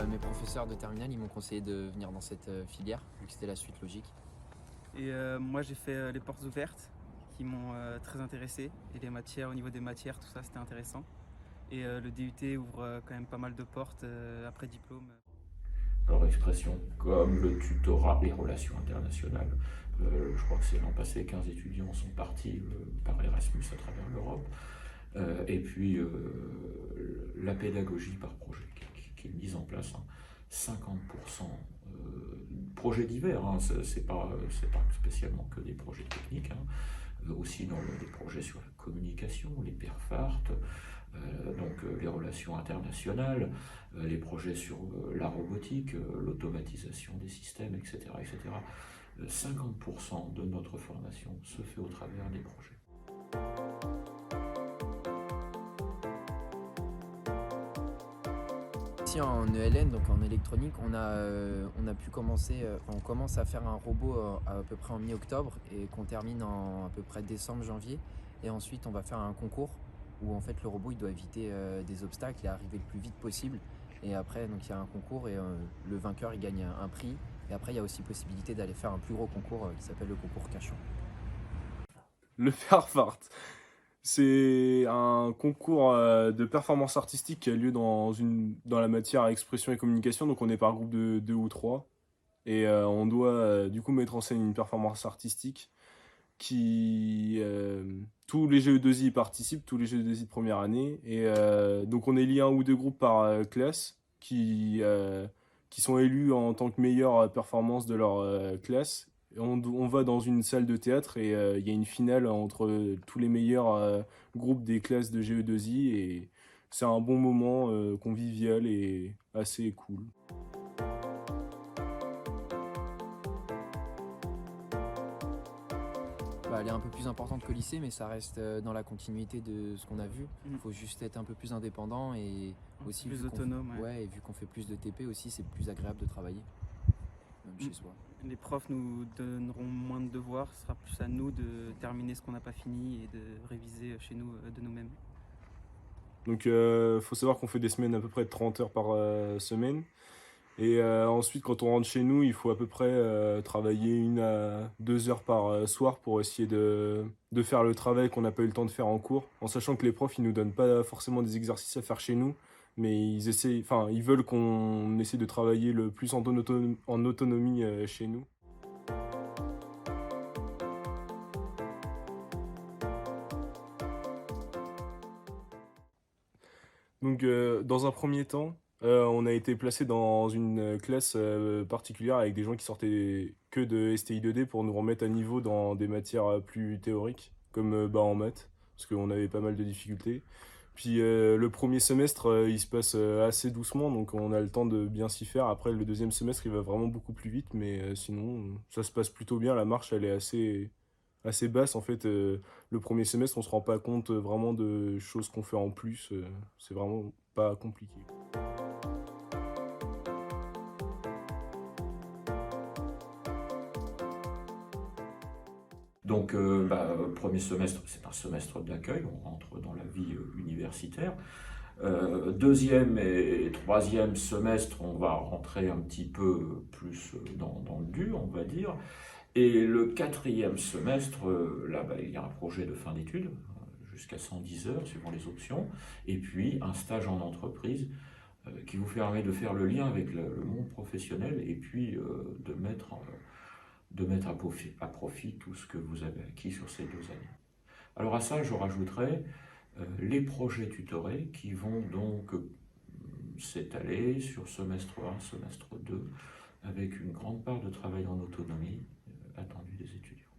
Mes professeurs de terminale, ils m'ont conseillé de venir dans cette filière, vu que c'était la suite logique. Et moi j'ai fait les portes ouvertes qui m'ont très intéressé, et les matières, au niveau des matières, tout ça c'était intéressant. Et le DUT ouvre quand même pas mal de portes après diplôme. Leur expression, comme le tutorat et relations internationales. Je crois que c'est l'an passé, 15 étudiants sont partis par Erasmus à travers l'Europe. Et puis la pédagogie par projet qui est mise en place, hein. 50% projets divers, hein. C'est pas spécialement que des projets techniques, hein. Aussi dans des projets sur la communication, les perfart, les relations internationales, les projets sur la robotique, l'automatisation des systèmes, etc., etc. 50% de notre formation se fait au travers des projets. Ici en ELN, donc en électronique, on a pu commencer, on commence à faire un robot à peu près en mi-octobre et qu'on termine en à peu près décembre-janvier. Et ensuite, on va faire un concours où en fait le robot il doit éviter des obstacles et arriver le plus vite possible. Et après, donc il y a un concours et le vainqueur il gagne un prix. Et après, il y a aussi possibilité d'aller faire un plus gros concours qui s'appelle le concours Cachon. Le Fairfart, c'est un concours de performance artistique qui a lieu dans la matière expression et communication. Donc on est par groupe de 2 ou 3. Et on doit du coup mettre en scène une performance artistique qui... tous les GE2I y participent, tous les GE2I de première année. Et donc on élit un ou deux groupes par classe qui sont élus en tant que meilleure performance de leur classe. Et on va dans une salle de théâtre et il y a une finale entre tous les meilleurs groupes des classes de GE2I. Et c'est un bon moment convivial et assez cool. Elle est un peu plus importante qu'au lycée, mais ça reste dans la continuité de ce qu'on a vu. Il faut juste être un peu plus indépendant et aussi Plus autonome. et vu qu'on fait plus de TP aussi, c'est plus agréable de travailler, même chez soi. Les profs nous donneront moins de devoirs, ce sera plus à nous de terminer ce qu'on n'a pas fini et de réviser chez nous de nous-mêmes. Donc faut savoir qu'on fait des semaines à peu près de 30 heures par semaine. Et ensuite, quand on rentre chez nous, il faut à peu près travailler 1 à 2 heures par soir pour essayer de faire le travail qu'on n'a pas eu le temps de faire en cours. En sachant que les profs, ils nous donnent pas forcément des exercices à faire chez nous, mais ils veulent qu'on essaie de travailler le plus en autonomie chez nous. Donc dans un premier temps, on a été placé dans une classe particulière avec des gens qui sortaient que de STI 2D pour nous remettre à niveau dans des matières plus théoriques, comme en maths, parce qu'on avait pas mal de difficultés. Puis le premier semestre, il se passe assez doucement, donc on a le temps de bien s'y faire. Après, le deuxième semestre, il va vraiment beaucoup plus vite, mais sinon, ça se passe plutôt bien. La marche, elle est assez basse en fait. Le premier semestre, on se rend pas compte vraiment de choses qu'on fait en plus. C'est vraiment pas compliqué. Donc, premier semestre, c'est un semestre d'accueil, on rentre dans la vie universitaire. Deuxième et troisième semestre, on va rentrer un petit peu plus dans le dur, on va dire. Et le quatrième semestre, il y a un projet de fin d'études, jusqu'à 110 heures, suivant les options, et puis un stage en entreprise qui vous permet de faire le lien avec le monde professionnel et puis de mettre à profit tout ce que vous avez acquis sur ces 2 années. Alors à ça, je rajouterai les projets tutorés qui vont donc s'étaler sur semestre 1, semestre 2, avec une grande part de travail en autonomie attendue des étudiants.